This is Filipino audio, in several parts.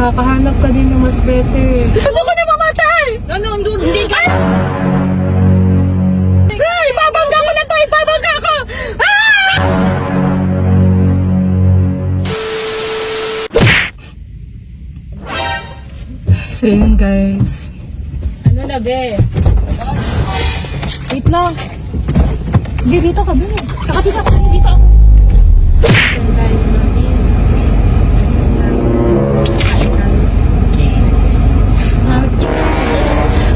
Makahanap ka din ng mas better. Gusto ko na mamatay! Ano, hindi ka... Ay, ibabangga ko na to! Ibabangga ko! Ah! So yun guys. Ano na be? Wait lang. Hindi, dito ka be. Saka dito ako. Dito ako.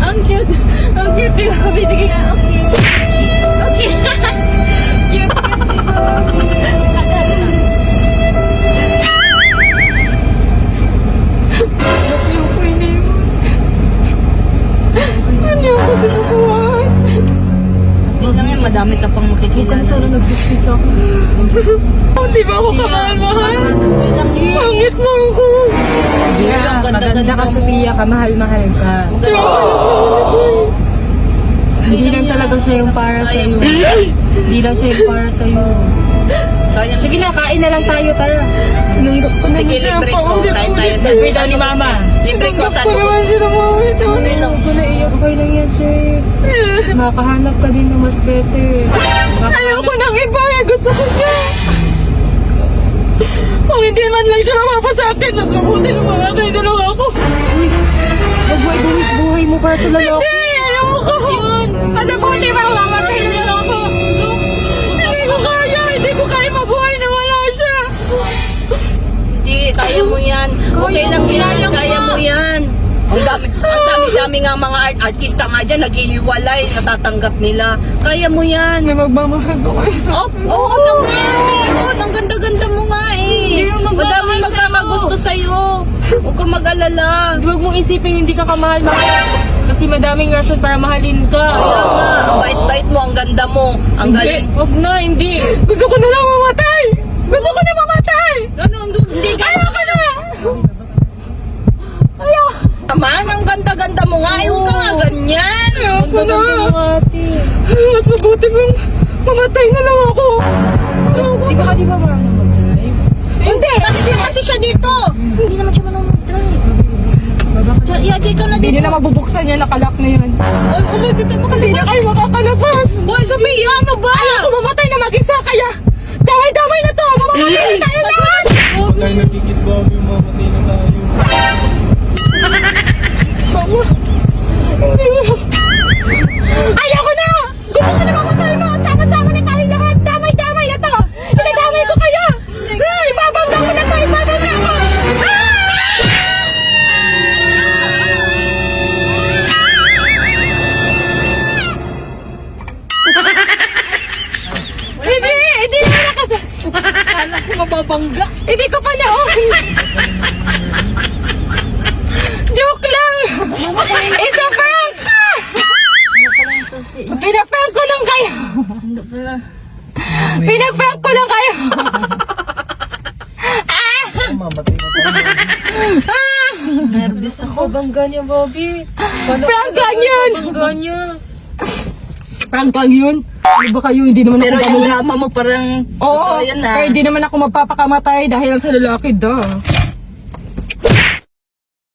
Ang cute. Ang cute. Di ba? Bibigay ka. Okay. Okay. Cute. Ano ako sinukuhan? Hindi lang yan, madami ka pang makikilala. Sana nagsusweet sa akin. Di ba ako kamahal-mahal? Pangit mo ako. Ang Maganda ka, Sophia. Kamahal-mahal ka. Hindi lang talaga siya yung para sa'yo. Hindi lang siya yung para sa'yo. Sige na, kain na lang tayo, tara. Tinanggap ko na Sige, libre ko. Kain tayo sa... Libre daw ni Mama. Libre ko, saan mo? Okay lang yan, sir. Makahanap ka din ng mas better. Ayoko nang iba. Gusto ko siya. Kung hindi man lang siya mapapa sa akin, mas mabuti na mga tayo dalawa ako. Uy, magbuhay buhay mo para sa lalaki. Hindi, ayoko. Alam mo, di ba mamatay na lang ako? Hindi ko kaya. Hindi ko kaya mabuhay na wala siya. Hindi, kaya mo yan. Okay lang yan, kaya mo yan. Ang dami nga mga artista nga dyan, naghihiwalay, natatanggap nila. Kaya mo yan. May magmamahal ko kayo sa Oo naman, meron. Ang ganda-ganda mo nga eh. Madaming magkakagusto sa'yo. Huwag kang mag-alala. Huwag mong isipin hindi ka kamahal-mahal. Kasi madaming rason para mahalin ka. Kaya nga, ang bait-bait mo, ang ganda mo. Ang galing. Huwag na, hindi. Gusto ko na lang mamatay. Gusto ko na mamatay. Ano, hindi ka. Ayoko na. Ayoko. Naman, ang ganda-ganda mo nga. Huwag ka nga ganyan. Ayoko na. Mas mabuti mong mamatay na lang ako. Ayoko. Di ba marunong mag-drive? Hindi. Kasi siya dito. Hindi naman siya manong mag-drive. Iagay ka na Hindi dito. na mabubuksan yan. Nakalak na yan. Ay, hindi tayo Hindi na makalabas. kayo makakalabas. Boy, Sophia, ano ba? Ayoko mamatay na mag-isa kaya damay-damay na to. Mamamatay na tayo lahat. Tayo nagkikis Bobby, mamatay na tayo. Mama. Hindi mo. Ayoko na. Gusto ko na mamatay mo. Sama-sama na tayo lahat. Damay-damay na to. Idadamay ko kayo. Ibabangga ko na to. Ibabangga ko. Hindi na nakasas. Kala ko mababangga. Hindi ko pa Joke lang. It's a prank. Pinaprank ko lang kayo. Hindi pala. Pinaprank ko lang kayo. Mamatay na tayo. Nervous ako. Bangga niya, Bobby. Prank lang yun. Bangga niya. Prank lang yun. Ano ba kayo? Hindi naman Pero ako yung drama mo parang... Oo, totoo yan, pero hindi naman ako magpapakamatay dahil sa lalaki daw.